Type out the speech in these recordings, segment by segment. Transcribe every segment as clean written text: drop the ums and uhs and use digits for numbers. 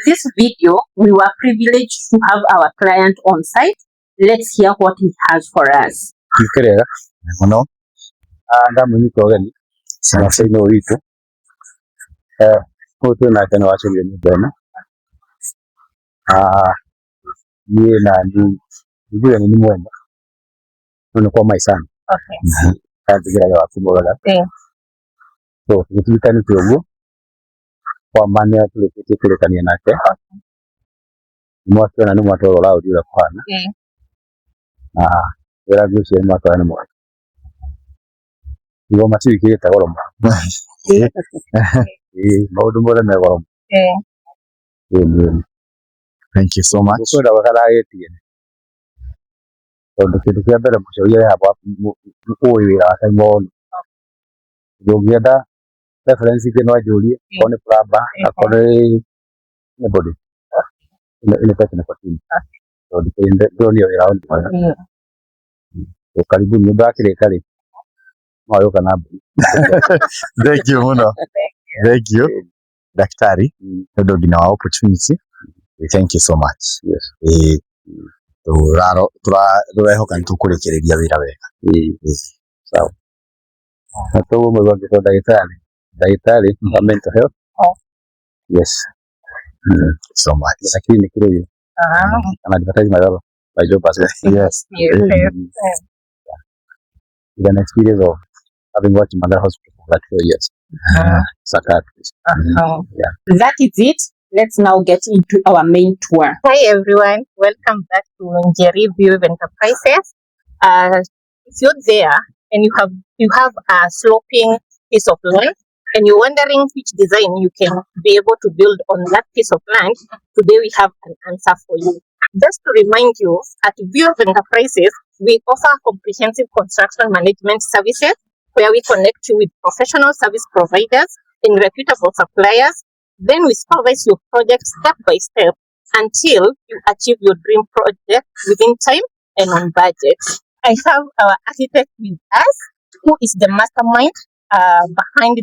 this video, we were privileged to have our client on site. Let's hear what he has for us. No, ndamunyi kogani sinasai no witu hoto na kana wacho ni bena ye na ni mwenda kwa Maisonette. Okay. Katika ya kubola. So nikitani tuogo kwa maana tulikete kania nake. Mwatu na ni mwatu wala ujira kwana. Era gushi ya mwatu na mwatu. Ngo mati wikita goro. Maudu mbona na goro. Thank you so much. Kwa wakala yeti. So tukitia bere mshauri hapa uwira akaimona. Yogeda reference ke no juli kone praba akone nebody. Ile pesa na patini. So dipende ndio around. So karibu nyumba kale. Mayo kana. Thank you muno. Thank you. Daktari, ndio wa opportunity. Thank you so much. Yes. Turahoka nitukurekereria wira wega. Sawa. Hato mwe kwa daitari mental health. Yes. So much. Lakini kile hiyo. Ana advertise my job as well. Yes. With an experience of having worked in Mother Hospital for like 4 years. Psychiatrist. Yeah. That is it. Let's now get into our main tour. Hi everyone, welcome back to Veewave Enterprises. If you're there and you have a sloping piece of land and you're wondering which design you can be able to build on that piece of land, today we have an answer for you. Just to remind you, at Veewave Enterprises, we offer comprehensive construction management services where we connect you with professional service providers and reputable suppliers. Then we supervise your project step by step until you achieve your dream project within time and on budget. I have our architect with us, who is the mastermind behind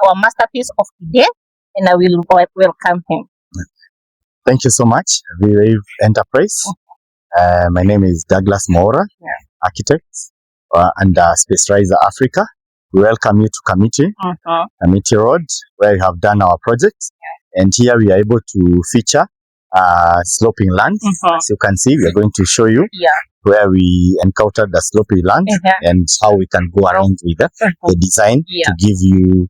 our masterpiece of today, and I will welcome him. Thank you so much, Veewave Enterprise. My name is Douglas Mora, architect and Spacerizer Africa. We welcome you to Kamiti Road, where we have done our project. And here we are able to feature sloping land. As you can see, we are going to show you where we encountered the sloping land and how we can go around with the design to give you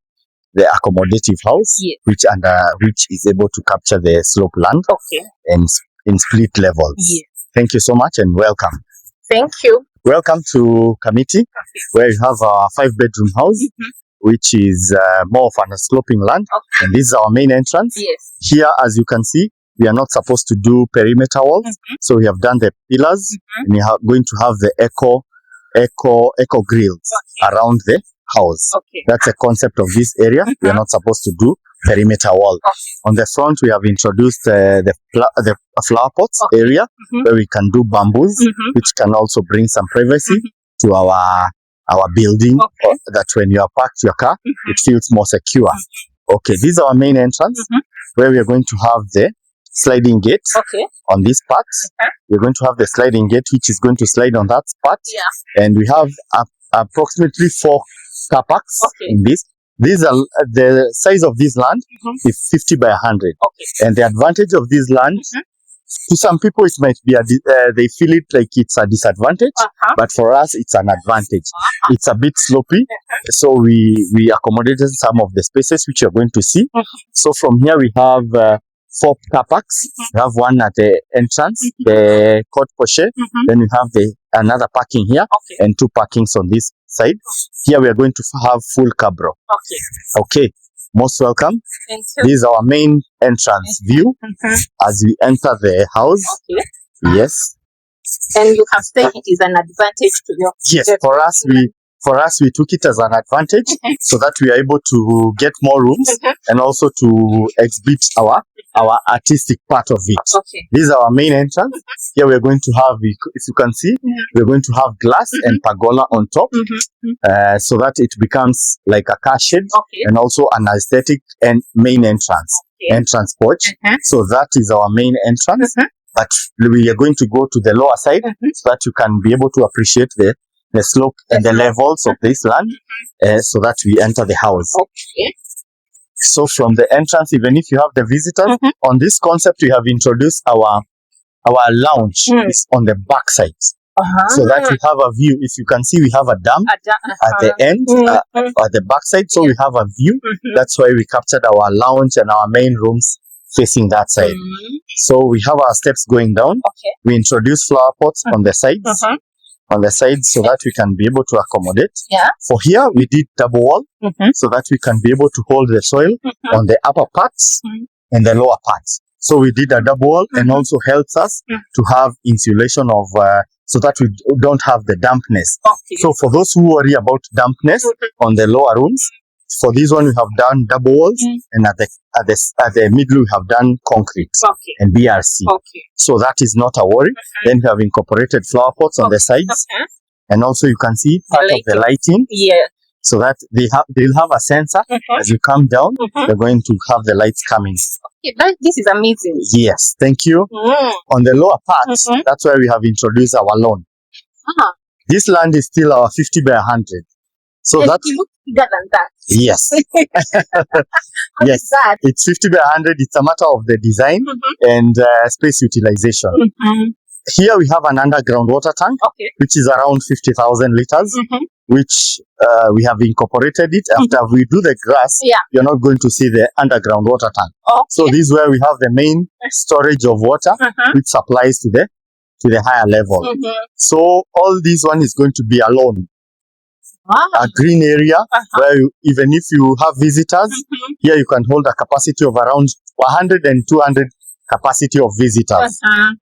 the accommodative house, which is able to capture the slope land and in split levels. Thank you so much and welcome. Thank you. Welcome to Kamiti, where you have a 5-bedroom house, which is more of a sloping land. And this is our main entrance. Here, as you can see, we are not supposed to do perimeter walls. So we have done the pillars, and we are going to have the eco grills around the house. That's the concept of this area. We are not supposed to do perimeter wall. On the front, we have introduced the flower pots area where we can do bamboos, which can also bring some privacy to our building, that when you are parked your car, it feels more secure. Okay, this is our main entrance where we are going to have the sliding gate on this part. We're going to have the sliding gate, which is going to slide on that part. And we have approximately 4 car parks in this. These are the size of this land is 50 by 100. And the advantage of this land, to some people it might be they feel it like it's a disadvantage, but for us it's an advantage. It's a bit slopey, so we accommodated some of the spaces which you're going to see. So from here we have 4 car parks. We have one at the entrance, the court poche. Then we have another parking here and 2 parkings on this side. Here we are going to have full cabro. Okay. Most welcome. Thank you. This is our main entrance view as we enter the house. Yes. And you have said it is an advantage to you. Yes, for us for us, we took it as an advantage so that we are able to get more rooms and also to exhibit our artistic part of it. Okay. This is our main entrance. Here we're going to have, if you can see, we're going to have glass and pergola on top, so that it becomes like a car shed and also an aesthetic and main entrance porch. So that is our main entrance. But we are going to go to the lower side so that you can be able to appreciate the slope and the levels of this land, so that we enter the house. Okay. So from the entrance, even if you have the visitors, on this concept, we have introduced our lounge is on the back side. So that we have a view. If you can see, we have a dam at the end, at the back side. So we have a view. That's why we captured our lounge and our main rooms facing that side. So we have our steps going down. We introduce flower pots on the sides. On the sides, so that we can be able to accommodate. For here, we did double wall, so that we can be able to hold the soil on the upper parts and the lower parts. So we did a double wall, and also helps us to have insulation of, so that we don't have the dampness. So for those who worry about dampness on the lower rooms, for this one we have done double walls, and at the middle we have done concrete and BRC. So that is not a worry. Then we have incorporated flower pots on the sides, and also you can see part of the lighting. So that they'll have a sensor as you come down. They're going to have the lights coming. This is amazing. Yes, thank you. On the lower part, that's where we have introduced our lawn. This land is still our 50 by 100. So And that it looks bigger than that. yes, How yes, is that? it's 50 by 100. It's a matter of the design and space utilization. Here we have an underground water tank, which is around 50,000 liters, which we have incorporated it. After we do the grass, you're not going to see the underground water tank. So this is where we have the main storage of water, which supplies to the higher level. So all this one is going to be alone. A green area where even if you have visitors, here you can hold a capacity of around 100 and 200 capacity of visitors.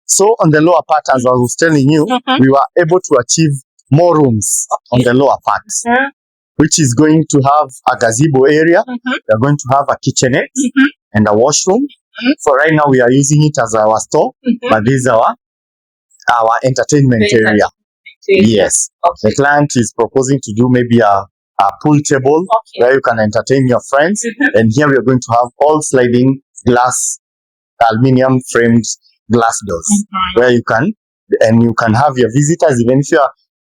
So on the lower part, as I was telling you, we were able to achieve more rooms on the lower part, which is going to have a gazebo area. We're going to have a kitchenette and a washroom. For right now, we are using it as our store, but this is our entertainment area. Yes. The client is proposing to do maybe a pool table where you can entertain your friends. And here we are going to have all sliding glass, aluminium framed glass doors where you can have your visitors. Even if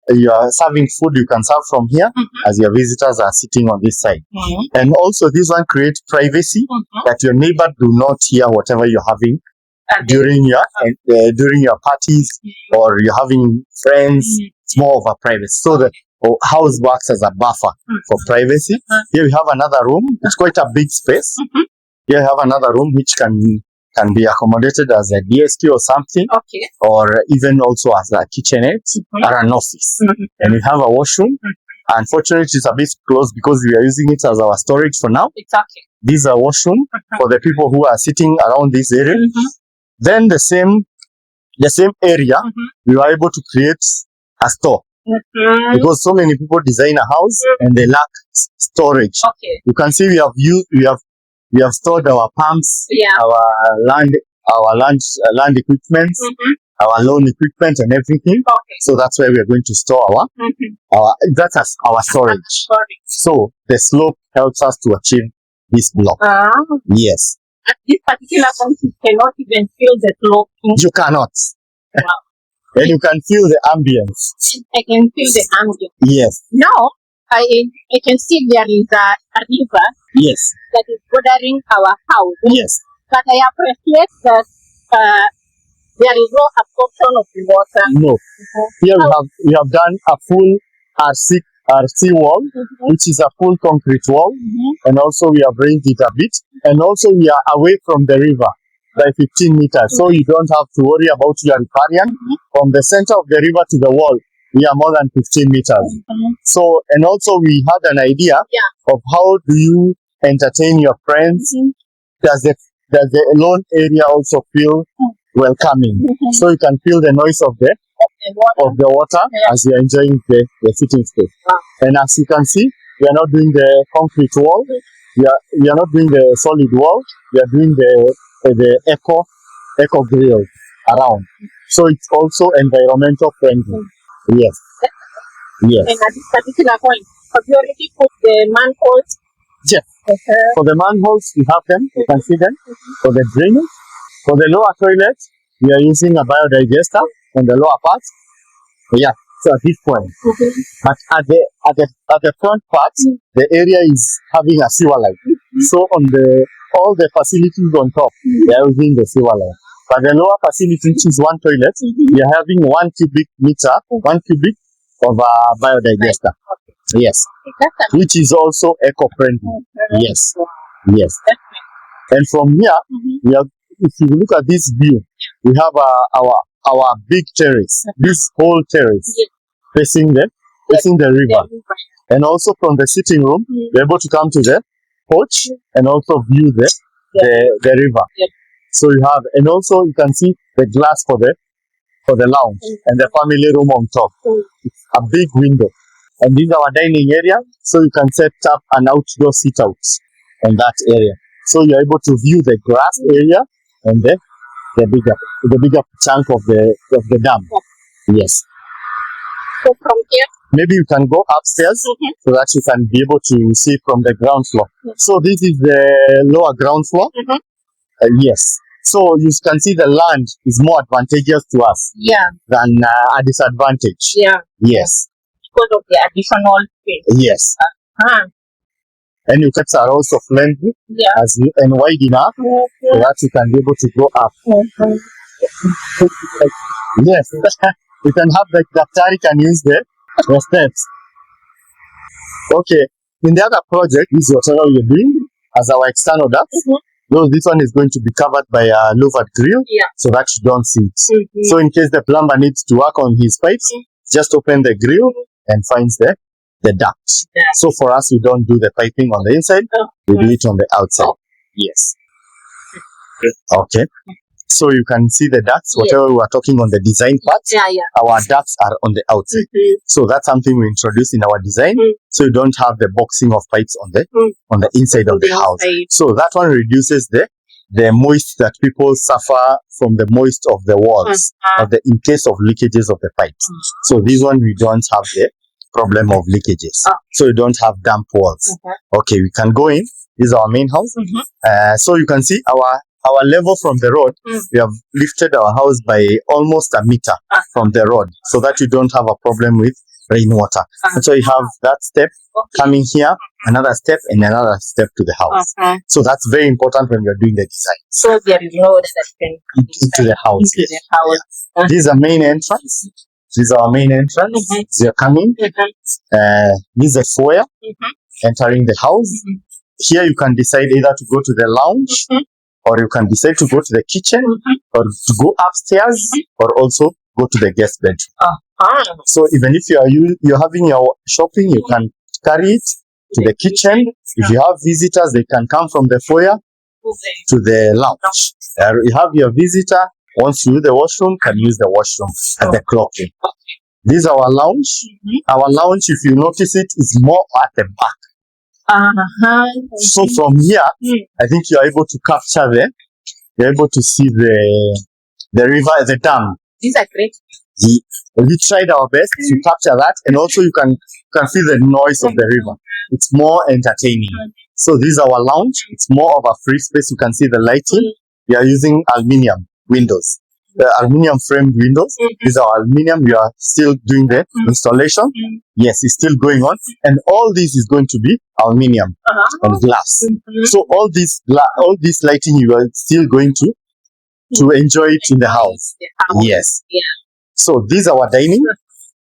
you are serving food, you can serve from here as your visitors are sitting on this side. And also this one creates privacy that your neighbor do not hear whatever you're having during your parties or you're having friends. It's more of a privacy. So the house works as a buffer for privacy. Here we have another room. It's quite a big space. Here we have another room which can be accommodated as a DSQ or something, or even also as a kitchenette or an office. And we have a washroom. Unfortunately, it's a bit close because we are using it as our storage for now. This is a washroom for the people who are sitting around this area. Then the same area, we were able to create a store because so many people design a house and they lack storage. You can see we have stored our pumps, our land equipment, our lawn equipment and everything. So that's where we are going to store that's our storage. So the slope helps us to achieve this block. Yes. At this particular point, you cannot even feel the slope. You cannot. And you can feel the ambience. I can feel the ambience. Yes. Now, I can see there is a river that is bordering our house. Yes. But I appreciate that there is no absorption of the water. No. Here we have done a full RC wall, which is a full concrete wall, and also we have raised it a bit, and also we are away from the river by 15 meters, so you don't have to worry about your riparian. From the center of the river to the wall, we are more than 15 meters. So, and also we had an idea of how do you entertain your friends. Does the lawn area also feel welcoming. So you can feel the noise of the water as you are enjoying the sitting space. And as you can see, we are not doing the concrete wall. We are not doing the solid wall. We are doing the eco grill around. So it's also environmental friendly. Yes. Yes. And at this particular point, have you already put the manholes? Yes. For the manholes, we have them. You can see them. For the drainage, for the lower toilet, we are using a biodigester on the lower part. Yeah. So at this point, but at the front part, the area is having a sewer line. So on all the facilities on top, they are using the sewer line. But the lower facility, which is one toilet, we are having 1 cubic meter, 1 cubic of a biodigester. Yes. Which is also eco-friendly. Yes. Yes. And from here, we have, if you look at this view, we have our big terrace, this whole terrace facing the river. And also from the sitting room, we're able to come to the porch and also view the river. So you have, and also you can see the glass for the lounge and the family room on top. It's a big window. And this is our dining area, so you can set up an outdoor sit-out in that area. So you're able to view the grass area and the bigger chunk of the dam. Yes. So from here, maybe you can go upstairs so that you can be able to see from the ground floor. So this is the lower ground floor. Yes. So you can see the land is more advantageous to us than a disadvantage. Yes. Because of the additional space. Yes. And your steps are also friendly and wide enough so that you can be able to go up. Yes. You can have the daftari can use the steps. Okay. In the other project, this is whatever we are doing as our external ducts. Though this one is going to be covered by a louvered grill so that you don't see it. So in case the plumber needs to work on his pipes, just open the grill and finds the duct. So for us, we don't do the piping on the inside, we do it on the outside. Yes. Okay. So you can see the ducts, whatever we are talking on the design part, our ducts are on the outside. So that's something we introduced in our design. So you don't have the boxing of pipes on the inside of the house. So that one reduces the moist that people suffer from the moist of the walls or in case of leakages of the pipes. So this one we don't have the problem of leakages. So you don't have damp walls. Okay, we can go in. This is our main house. So you can see our level from the road, we have lifted our house by almost a meter from the road so that you don't have a problem with rainwater. And so you have that step coming here, another step and another step to the house. So that's very important when you're doing the design. So there is no that can come into the house. This is a main entrance. This is our main entrance. You're coming. This is a foyer entering the house. Here you can decide either to go to the lounge or you can decide to go to the kitchen or to go upstairs or also go to the guest bedroom. So even if you're having your shopping, you can carry it to the kitchen. If you have visitors, they can come from the foyer to the lounge. You have your visitor, once you use the washroom, can use the washroom at the clock-in. This is our lounge. Our lounge, if you notice it, is more at the back. So from here, I think you are able to capture you're able to see the river, the dam. These are great. We tried our best to capture that, and also you can feel the noise of the river. It's more entertaining. So this is our lounge. It's more of a free space. You can see the lighting. We are using aluminium windows. The aluminium framed windows. These are aluminium. We are still doing the installation. Yes, it's still going on. And all this is going to be aluminium and glass. So all this lighting, you are still going to enjoy it in the house. Yes. So this is our dining.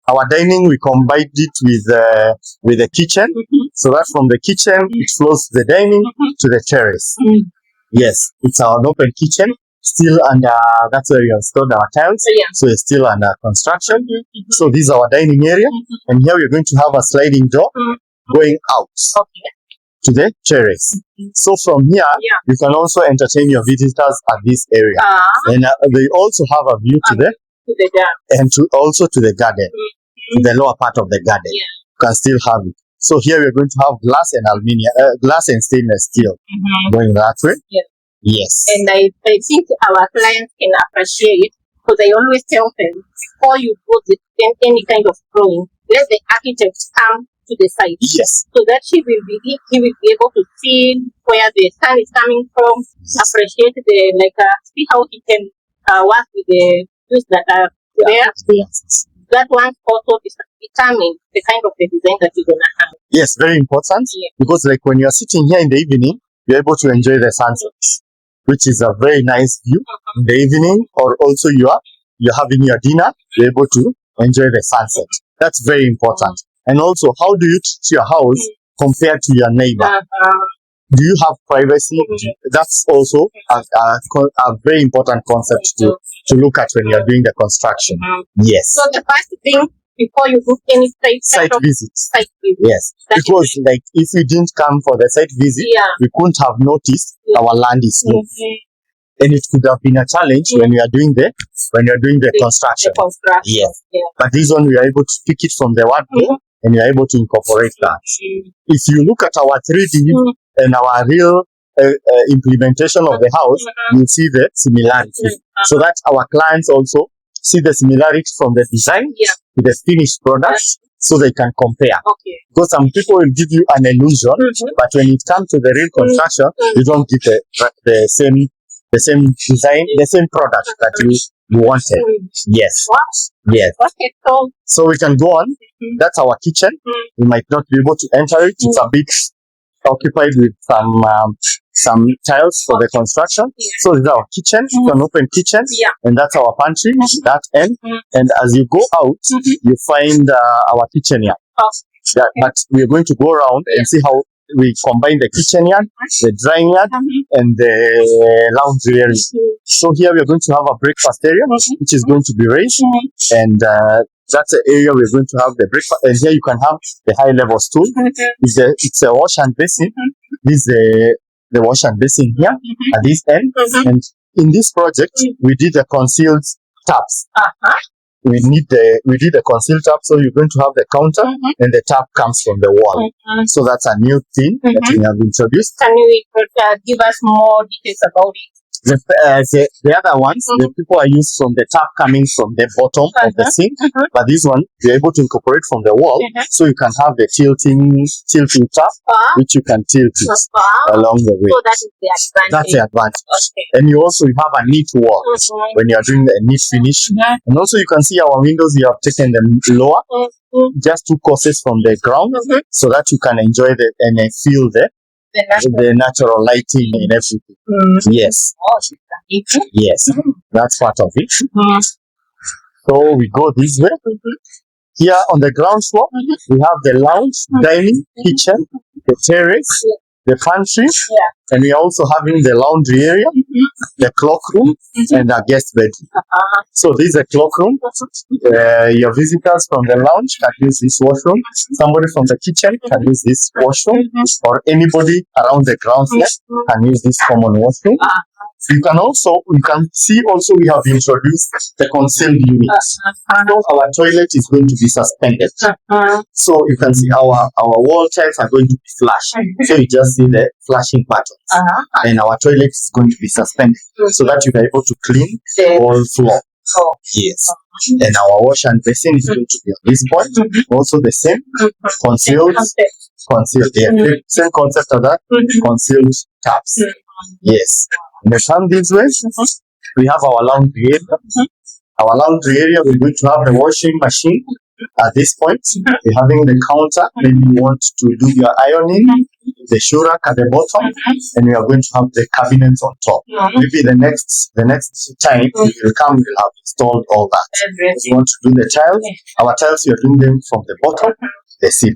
Our dining, we combined it with the kitchen. So that from the kitchen, it flows to the dining to the terrace. Yes, it's our open kitchen. Still under, that's where we have stored our tiles. So it's still under construction. So this is our dining area. And here we're going to have a sliding door going out. to the terrace. So from here, you can also entertain your visitors at this area. And they also have a view to the and also to the garden, the lower part of the garden. You can still have it. So here we're going to have glass and glass and stainless steel going that way. Yes. And I think our clients can appreciate, because I always tell them, before you go to any kind of drawing, let the architect come to the site. Yes. So that he will be able to see where the sun is coming from, appreciate see how he can work with the views that are there. That one also determine the kind of the design that you're gonna have. Yes, very important. Because like when you're sitting here in the evening, you're able to enjoy the sunset, which is a very nice view in the evening, or also you're having your dinner, you're able to enjoy the sunset. That's very important. And also, how do you treat your house compared to your neighbor? Do you have privacy? That's also a very important concept to look at when you're doing the construction. Yes. So the first thing before you book any site visit. Yes. That because like if we didn't come for the site visit, we couldn't have noticed our land is low. And it could have been a challenge when you're doing the construction. Yes. But this one we are able to pick it from the word and you're able to incorporate that. If you look at our 3D and our real implementation of the house, you see the similarity. So that our clients also see the similarity from the design to the finished product, so they can compare. Because some people will give you an illusion, but when it comes to the real construction, you don't get the same design, the same product that you wanted. Yes. Yes. So we can go on. That's our kitchen. We might not be able to enter it. It's a bit occupied with some tiles for the construction. So this is our kitchen. It's an open kitchen, and that's our pantry, that end. And as you go out, you find our kitchen yard. But we're going to go around and see how we combine the kitchen yard, the drying yard, and the laundry area. So here we're going to have a breakfast area, which is going to be raised, and that's the area we're going to have the breakfast. And here you can have the high level stool. It's a wash and basin. This is the wash and basin here at this end. And in this project, we did the concealed taps. We did a concealed tap, so you're going to have the counter and the tap comes from the wall. So that's a new thing that we have introduced. Can you give us more details about it? The other ones, the people are used from the tap coming from the bottom of the sink, but this one you're able to incorporate from the wall, so you can have the tilting tap, which you can tilt it along the way. So that is the advantage. That's the advantage. And you also have a neat wall when you are doing the neat finish. And also you can see our windows. You have taken them lower, just 2 courses from the ground, so that you can enjoy and feel the natural lighting and everything. Yes. Yes. That's part of it. So we go this way. Here on the ground floor, we have the lounge, dining, kitchen, the terrace, the pantry, and we're also having the laundry area, the cloakroom, and our guest bedroom. So this is a cloakroom. Your visitors from the lounge can use this washroom. Somebody from the kitchen can use this washroom, or anybody around the ground floor can use this common washroom. You can see also we have introduced the concealed unit. So our toilet is going to be suspended. So you can see our wall tiles are going to be flashed. So you just see the flashing patterns. And our toilet is going to be suspended, so that you are able to clean the whole floor. Yes. And our wash and basin is going to be on this point. Also the same concealed. Yeah. Same concept of that. Concealed taps. Yes. And come this way, we have our laundry area. Our laundry area, we're going to have the washing machine. At this point, we're having the counter. Maybe you want to do your ironing, the shoe rack at the bottom, and we are going to have the cabinets on top. Maybe the next time we will come, we'll have installed all that. If you want to do the tiles, our tiles, you're doing them from the bottom, the ceiling.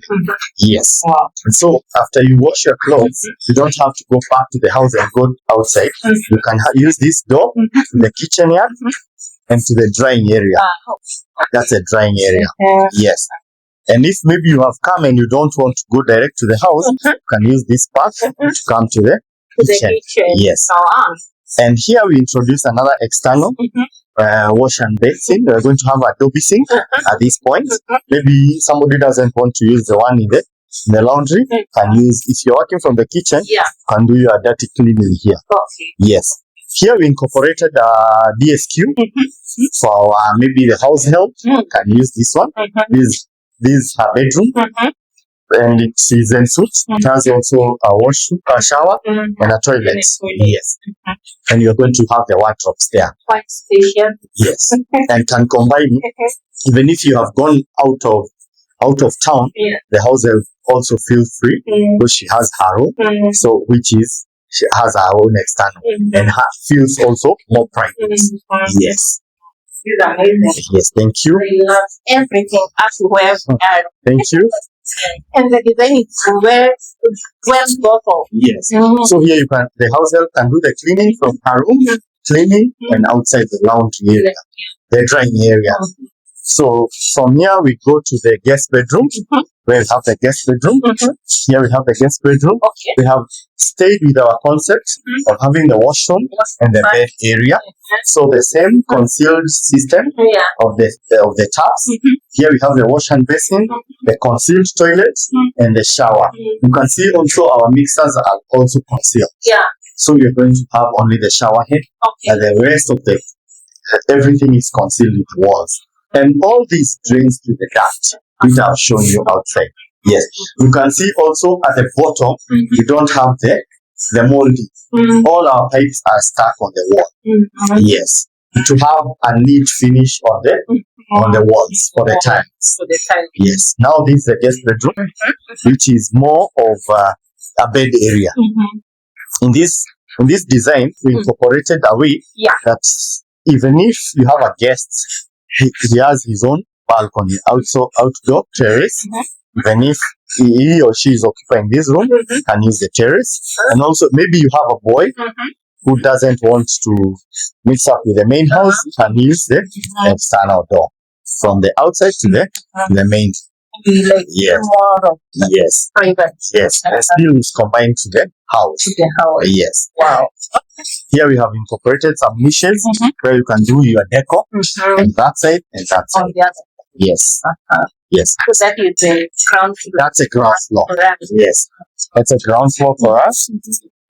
Yes. And so after you wash your clothes, you don't have to go back to the house and go outside. You can use this door to the kitchen yard and to the drying area. That's a drying area. Yes. And if maybe you have come and you don't want to go direct to the house, you can use this path to come to the kitchen. Yes. And here we introduce another external wash and basin. We're going to have a Adobe sink at this point. Maybe somebody doesn't want to use the one in the laundry. Can use, if you're working from the kitchen, can do your dirty cleaning here. Yes. Here we incorporated DSQ for maybe the house help. Can use this one. This is her bedroom. And it is Ensuite. It has also a washroom, a shower, and a toilet. Yes. And you're going to have the wardrobes there. Quite spacious. Yes. And can combine, even if you have gone out of town, the house help also feel free because she has her own. So which is she has her own external and feels also more private. Yes. It's amazing. Yes, thank you. I love everything as well. Thank you. And the design is well thought of. Yes. So here you can, the house help can do the cleaning from her room, cleaning, and outside the laundry area, the drying area. So from here we go to the guest bedroom, where we have the guest bedroom. Here we have the guest bedroom. We have stayed with our concept of having the washroom and the bed area. So the same concealed system of the taps. Here we have the wash and basin, the concealed toilet, and the shower. You can see also our mixers are also concealed. So we are going to have only the shower head, and the rest of everything is concealed with walls. And all these drains to the duct, which I've shown you outside. Yes. You can see also at the bottom, we don't have the molding. All our pipes are stuck on the wall. Yes. To have a neat finish on the walls for the tiles. Yes. Now this is the guest bedroom, which is more of a bed area. In this design, we incorporated a way that even if you have a guest, he has his own balcony, also outdoor terrace. Even if he or she is occupying this room, can use the terrace. And also maybe you have a boy who doesn't want to mix up with the main house, can use the external door from the outside to the main. Yes. Yes. And still is combined to the house. Yes. Wow. Here we have incorporated some niches where you can do your decor on that side and that side. On the other. Yes. Yes. So that is the ground floor. That's a ground floor. Yes. That's a ground floor for us.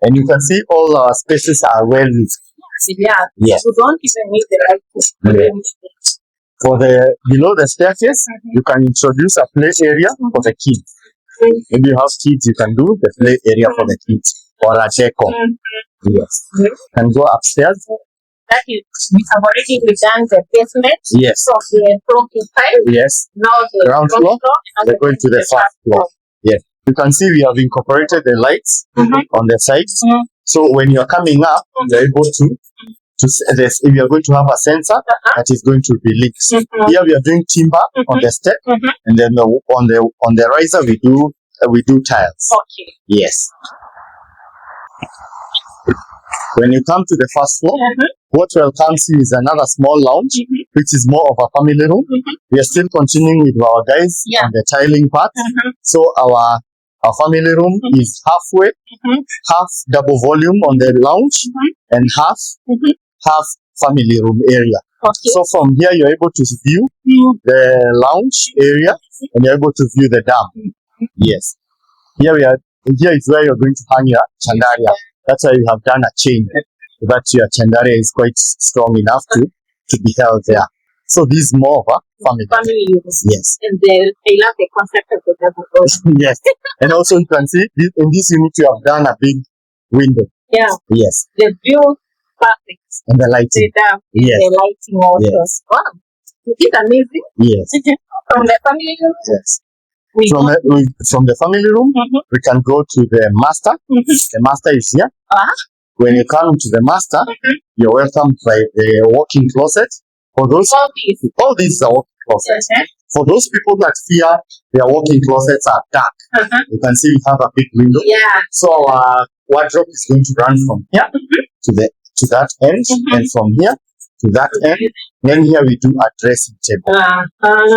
And you can see all our spaces are well lit. Yes. So don't even need the light. For the below the staircase, you can introduce a play area for the kids. Maybe you have kids, you can do the play area for the kids or a decor. Yes. Can go upstairs. That is, we have already begun the basement. Yes. From the floor to 5. Yes. Now the ground floor. We're going to the first floor. Yes. You can see we have incorporated the lights on the sides. So when you're coming up, you're able to this, if you're going to have a sensor that is going to be lit. Here we are doing timber on the step, and then on the riser we do tiles. Yes. When you come to the first floor, what welcomes you is another small lounge, which is more of a family room. We are still continuing with our guys on the tiling part. So our family room is halfway, half double volume on the lounge, and half family room area. So from here you're able to view the lounge area, and you're able to view the dam. Yes. Here is where you're going to hang your chandaria. That's why you have done a chain, that your chandaria is quite strong enough to be held there. So this is more of a family use. Yes. And I love the concept of the double. Yes. And also you can see in this unit you have done a big window. Yes. The view, perfect. And the lighting. The lighting also. Yes. Wow. It's amazing. Yes. From the family room. Yes. From the family room, we can go to the master. The master is here. When you come to the master, you're welcomed by the walk-in closet. For those, all these are walk-in closets. For those people that fear their walk-in closets are dark, you can see we have a big window. So our wardrobe is going to run from here to that end, and from here to that end. Then here we do a dressing table.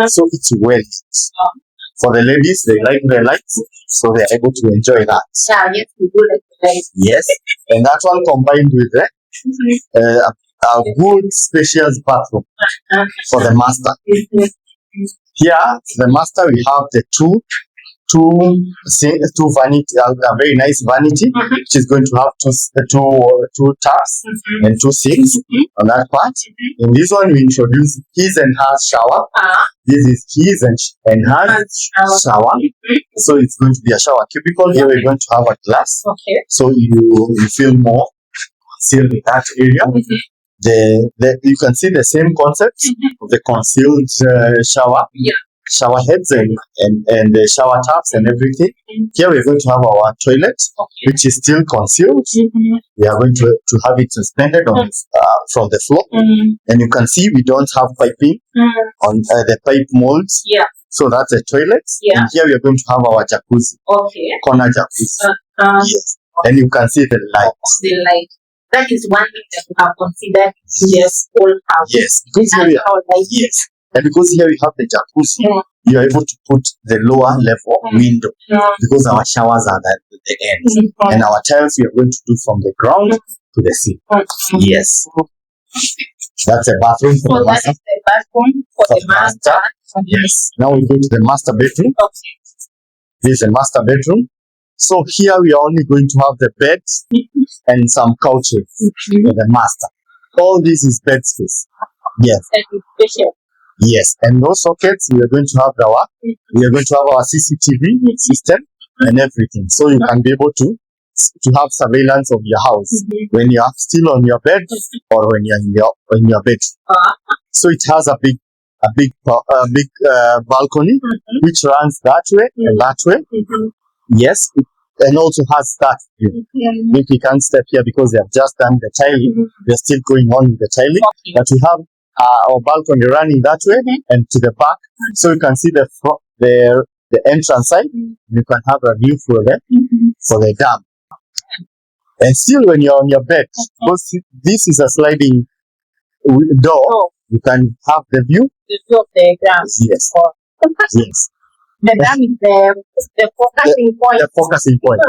So it's well lit. For the ladies, they like the lights, so they are able to enjoy that. Yeah, yes, we do like the lights. Yes, and that one combined with a good spacious bathroom for the master. Here, the master, we have the two vanity, a very nice vanity, which is going to have two taps and two sinks on that part. In this one, we introduce his and her shower. This is his and her shower. So it's going to be a shower cubicle. Here we're going to have a glass. So you feel more concealed in that area. You can see the same concept of the concealed shower heads and the shower taps and everything. Here we're going to have our toilet, which is still concealed. We are going to have it suspended on from the floor, and you can see we don't have piping on the pipe molds. So that's a toilet. And here we are going to have our jacuzzi, corner jacuzzi. Yes, and you can see the lights. The light. That is one thing that we have considered in this whole house. Yes, because here we are. And because here we have the jacuzzi, you are able to put the lower level window because our showers are at the end. And our tiles we are going to do from the ground to the ceiling. Yes. That's a bathroom for the master. That is the bathroom for the master. Yes. Now we go to the master bedroom. This is a master bedroom. So here we are only going to have the beds and some couches for the master. All this is bed space. Yes. Yes, and those sockets we are going to have our CCTV system and everything, so you can be able to have surveillance of your house when you are still on your bed or when you are in your bed. So it has a big balcony which runs that way and that way. Yes, and also has that view. If we can't step here because they have just done the tiling, they're still going on with the tiling, but we have our balcony running that way and to the back, so you can see the entrance side. You can have a view for the dam. And still, when you're on your bed, because this is a sliding door, you can have the view. The view of the dam. Yes. Yes. The dam is the focusing point. The focusing point.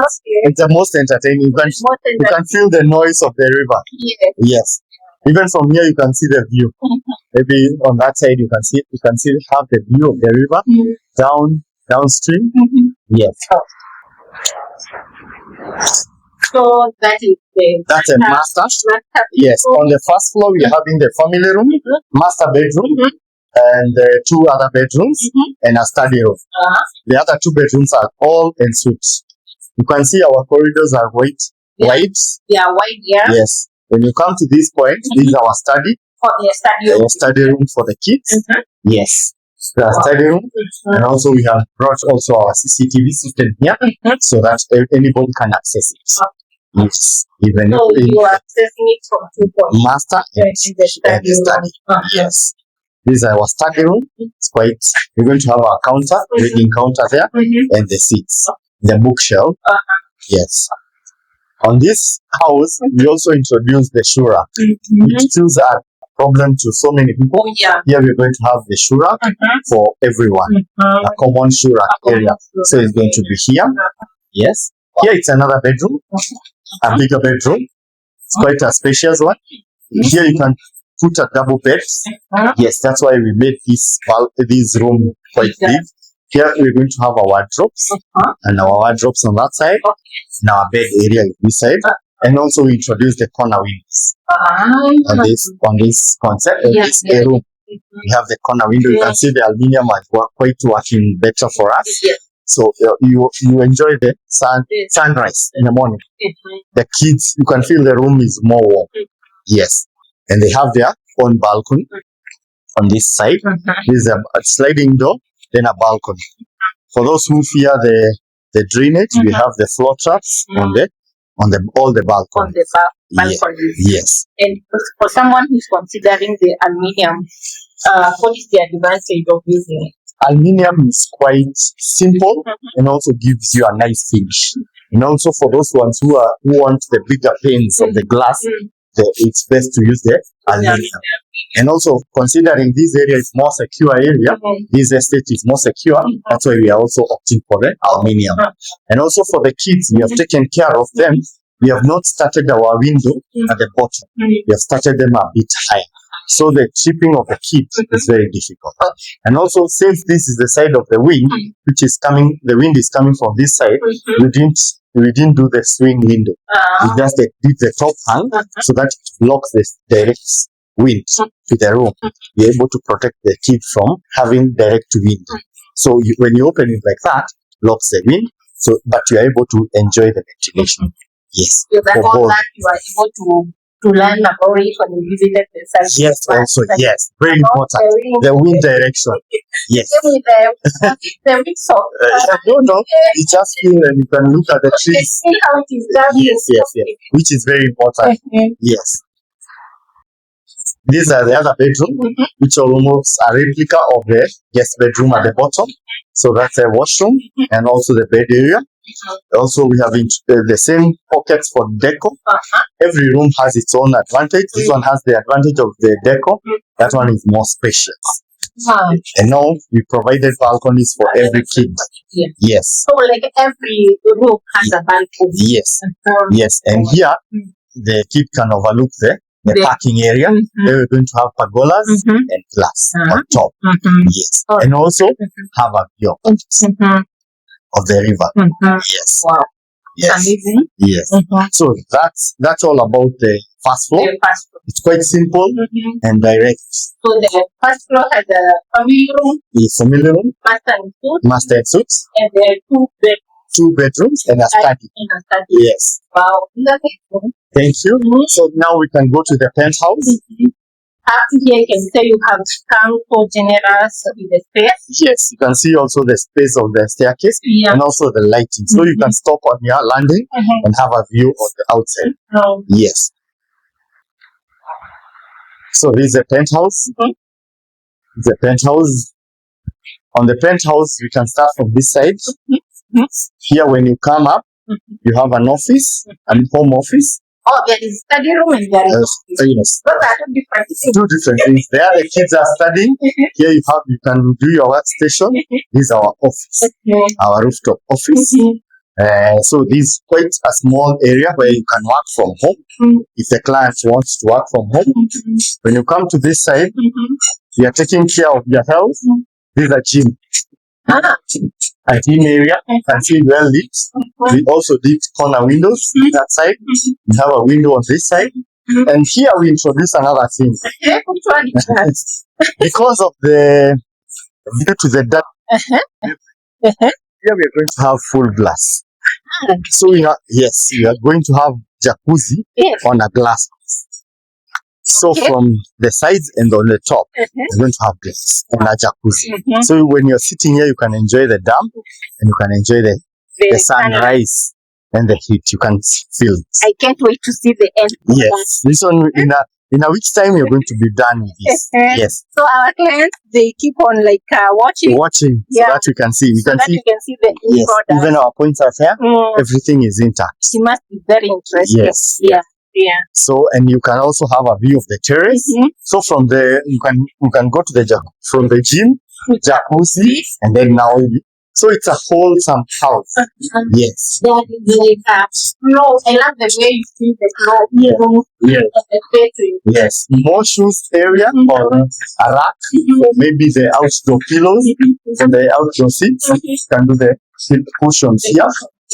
It's the most entertaining. You can feel the noise of the river. Yes. Even from here, you can see the view. Maybe on that side, you can have the view of the river downstream. Yes. So that's a master. Yes. On the first floor, we are having the family room, master bedroom, and two other bedrooms and a study room. The other two bedrooms are all ensuite. You can see our corridors are white. They are white. Yes. When you come to this point, this is our study. For the study room for the kids. Yes. The study room. And also we have brought also our CCTV system here so that anybody can access it. Yes. Even so you are accessing it from 2 points. Master and the study. Yes. This is our study room. It's quite, we're going to have our counter, reading counter there, and the seats, the bookshelf. Yes. On this house, we also introduced the shura, which is a problem to so many people. Here we're going to have the shura for everyone, a common shura area. So it's going to be here. Yes. Here it's another bedroom, a bigger bedroom. It's quite a spacious one. Here you can put a double bed. Yes, that's why we made this room quite big. Here we're going to have our wardrobes and our wardrobes on that side, and our bed area on this side, and also we introduced the corner windows on this concept. This room, we have the corner window. You can see the aluminium is quite working better for us. So you enjoy the sunrise in the morning. The kids, you can feel the room is more warm. Yes, and they have their own balcony on this side. This is a sliding door. Then a balcony. For those who fear the drainage, we have the floor traps on all the balconies. On the balconies. Yes. And for someone who's considering the aluminium, what is the advantage of using it? Aluminium is quite simple and also gives you a nice finish. And also for those ones who want the bigger panes of the glass, it's best to use the aluminum. And also, considering this area is more secure area, this estate is more secure, that's why we are also opting for the aluminum. And also for the kids, we have taken care of them. We have not started our window at the bottom. We have started them a bit higher. So the chipping of the kids is very difficult. And also, since this is the side of the wind, which is coming, the wind is coming from this side, we didn't do the swing window. We just did the top hang so that it blocks the direct wind to the room. You're able to protect the kid from having direct wind. So when you open it like that, blocks the wind. So, but you are able to enjoy the ventilation. Yes. So that's all that you are able to learn about it when you visited the site. Yes, also, yes. Very important. The wind direction. Yes. The mix of no. You just feel and you can look at the trees. see how it is done. Yes. Which is very important. Yes. These are the other bedroom, which are almost a replica of the guest bedroom at the bottom. So that's a washroom and also the bed area. Also, we have the same pockets for deco. Every room has its own advantage. This one has the advantage of the deco. That one is more spacious. And now we provided balconies for every kid. Yes. So like every room has a balcony. Yes. And here, the kid can overlook the parking area. We're going to have pergolas and glass on top. Yes. And also have a view of the river. Yes. Wow. Yes. Amazing. Yes. So that's all about the first floor. The first floor. It's quite simple and direct. So the first floor has a family room, Family room, master and suites, and there are two bedrooms and a study. Yes. Wow. Thank you. So now we can go to the penthouse. Up here, you can say you have come so generous with the space. Yes, you can see also the space of the staircase and also the lighting. So you can stop on your landing and have a view of the outside. Yes. So this is a penthouse. The penthouse. On the penthouse, we can start from this side. Here, when you come up, you have an office, an home office. Oh, there is study room and there is yes. Those are two different things. Two different things. There the kids are studying. Here you can do your workstation. This is our office, our rooftop office. So this is quite a small area where you can work from home. If the client wants to work from home. When you come to this side, you are taking care of your health. This is a gym. A gym area, and see well lit. We also did corner windows that side. We have a window on this side. And here we introduce another thing. Because of the view to the dark, here we are going to have full glass. So we are going to have jacuzzi on a glass. So from the sides and on the top, you're going to have glass and a jacuzzi. So when you're sitting here, you can enjoy the dam and you can enjoy the sunrise and the heat. You can feel it. I can't wait to see the end. Yes, this one in a week's time you're going to be done with this. Yes. So our clients, they keep on watching, so that we can see. You can see the end product. Even our pointer here, everything is intact. It must be very interesting. Yes. Yeah. So, and you can also have a view of the terrace. So from there, you can go to the from the gym, jacuzzi, and then now. So it's a wholesome house. Yes. That is flow. I love the way you see the flow. Yes. More shoes area or a rack, or maybe the outdoor pillows for the outdoor seats. You can do the cushions here.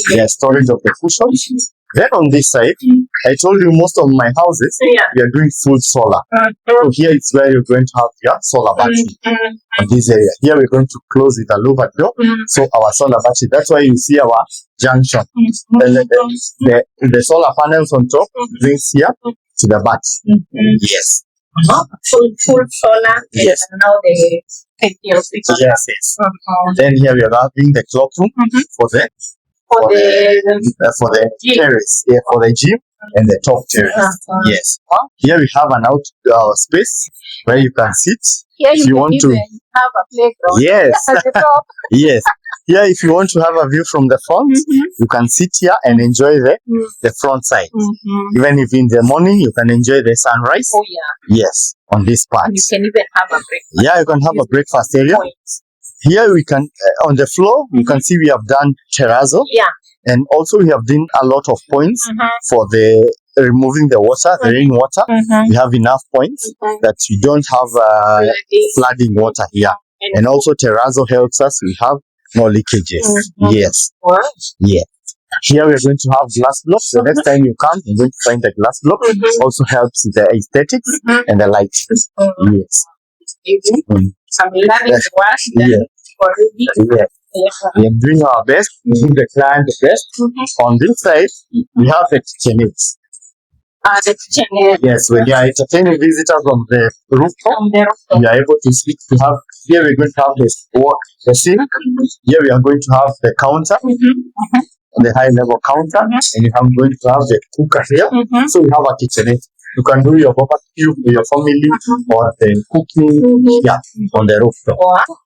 The storage of the cushions. Then on this side, I told you most of my houses, we are doing full solar. So here is where you're going to have your solar battery in this area. Here we're going to close with a louver door. So our solar battery, that's why you see our junction. The solar panels on top brings here to the battery. Yes. Full solar. Yes. And now the yes. Then here we are having the clock room for the terrace, for the gym and the top terrace. Yes. Here we have an outdoor space where you can sit. Here if you want to have a playground. Yes. At the top. Yes. Here, if you want to have a view from the front, you can sit here and enjoy the front side. Even if in the morning, you can enjoy the sunrise. Oh, yeah. Yes, on this part. You can even have a breakfast. Yeah, you can have a breakfast area. Here we can, on the floor, you can see we have done terrazzo. Yeah. And also we have done a lot of points for the removing the water, the rainwater. We have enough points that you don't have flooding water here. And also terrazzo helps us. We have no leakages. Yes. Yeah. Here we're going to have glass blocks. The next time you come, you're going to find the glass block. Also helps the aesthetics and the light. Yes. Some loving work. Yeah. We are doing our best. We give the client the best. On this side, we have the kitchenette. The kitchenette. Yes, when you are entertaining visitors on the rooftop, you are able to speak to have. Here we're going to have the sink. Here we are going to have the counter, the high level counter, and you are going to have the cooker here. So we have a kitchenette. You can do your barbecue for your family or the cooking on the rooftop.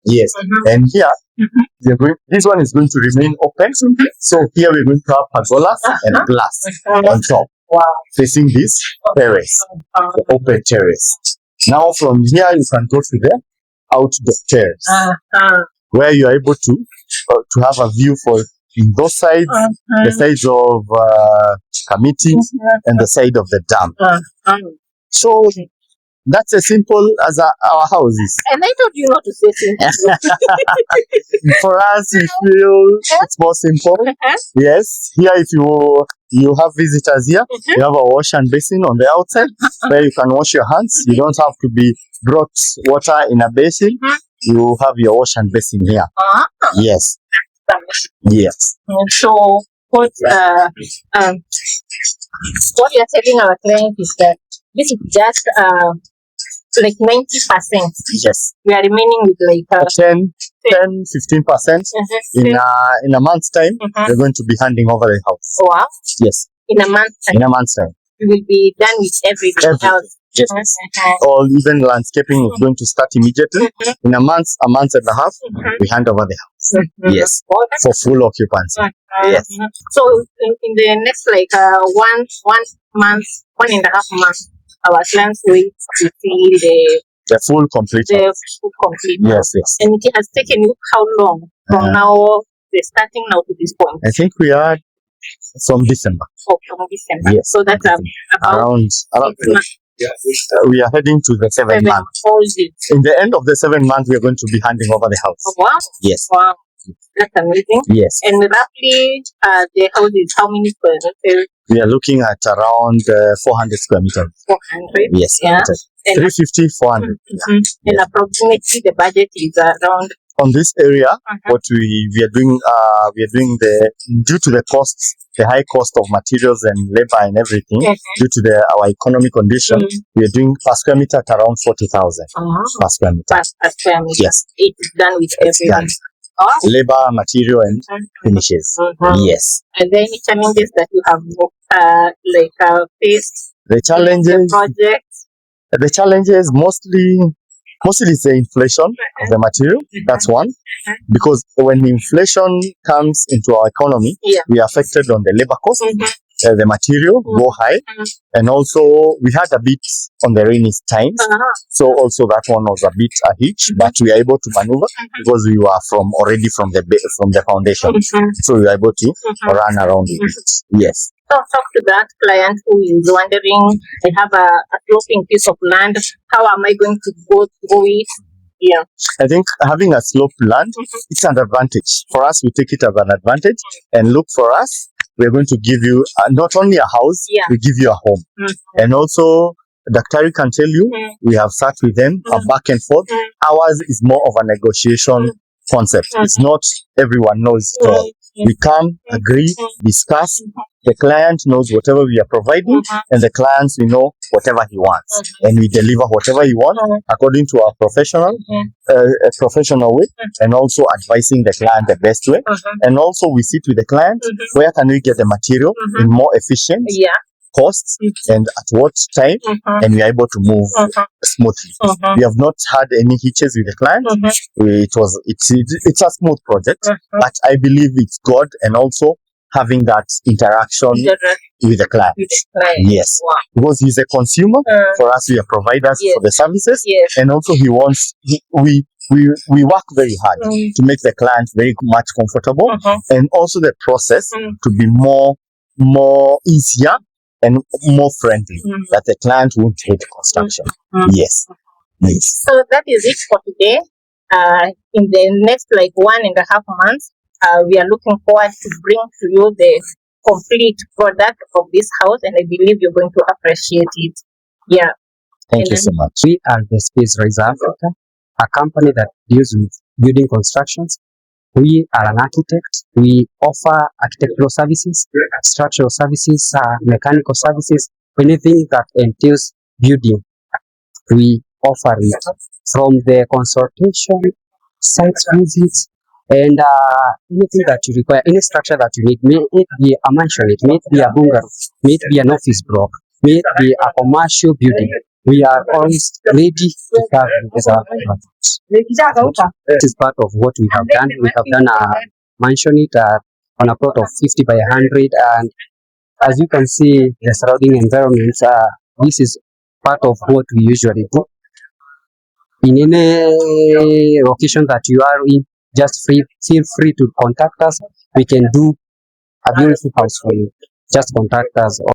Yes, and here this one is going to remain open. So here we're going to have pergolas and glass on top. Facing this terrace, the open terrace. Now from here you can go to the outdoor terrace, where you are able to have a view for in those sides, the sides of committee and the side of the dam. So that's as simple as our houses. And I told you not to say simple. For us, we feel it's more simple. Yes, here if you have visitors here, you have a wash and basin on the outside where you can wash your hands. You don't have to be brought water in a basin. You have your wash and basin here. Yes. Yes. So what we are telling our clients is that this is just like 90%. Yes. We are remaining with like 10, 15%. In a month's time, we're going to be handing over the house. Wow. Yes. In a month's time. In a month's time. We will be done with everything else. Yes. Or even landscaping is going to start immediately. In a month and a half, we hand over the house. Yes. For full occupancy. Yes. So in the next like 1 month, 1.5 months, our clients wait to see the full completion. Yes, yes. And it has taken you how long from now, starting now to this point? I think we are from December. Oh, from December. Yes. So that's around we are heading to the 7th month. In the end of the 7th month, we are going to be handing over the house. Oh, wow. Yes. Wow. That's amazing. Yes. And roughly, the house is how many square meters? We are looking at around 400 square meters. 400? Yes. Yeah. 350, 400. And approximately the budget is around. On this area, what we are doing, due to the costs, the high cost of materials and labor and everything, due to our economic condition, we are doing per square meter at around 40,000 per square meter. Per square meter. Yes. It is done with everything. Labor, material, and finishes. Yes. Are there any challenges that you have faced? The challenges. The challenges mostly is the inflation of the material. That's one. Because when inflation comes into our economy, we are affected on the labor cost. The material go high, and also we had a bit on the rainy times, so also that one was a bit a hitch, but we are able to maneuver because we were already from the foundation, so we were able to run around it. Yes. So talk to that client who is wondering, I have a sloping piece of land, how am I going to go through it? Yeah. I think having a sloped land, it's an advantage. For us, we take it as an advantage, and look, for us, we're going to give you not only a house, we give you a home. And also, Daktari can tell you, we have sat with them, a back and forth. Ours is more of a negotiation concept. It's not everyone knows it all. We come, agree, discuss. The client knows whatever we are providing, and the clients, we know whatever he wants, and we deliver whatever he wants according to our professional way, and also advising the client the best way. And also we sit with the client, where can we get the material in more efficient costs and at what time, and we are able to move smoothly. We have not had any hitches with the client. It's a smooth project, but I believe it's God and also having that interaction with the client. Yes, because he's a consumer. For us, we are providers for the services, and also he wants. We work very hard to make the client very much comfortable, and also the process to be more easier and more friendly, that the client won't hate construction. Yes. So that is it for today. In the next 1.5 months, we are looking forward to bring to you the complete product of this house, and I believe you're going to appreciate it. Yeah. Thank you so much. We are the Space Rise Africa, a company that deals with building constructions. We are an architect. We offer architectural services, structural services, mechanical services, anything that entails building. We offer it, from the consultation, site visits, and anything that you require, any structure that you need, may it be a mansionette, may it be a bungalow, may it be an office block, may it be a commercial building. We are always ready to serve as our clients. This is part of what we have done. We have done a mansionette on a plot of 50 by 100, and as you can see, the surrounding environments, this is part of what we usually do. In any location that you are in, just feel free to contact us. We can do a beautiful house for you. Just contact us.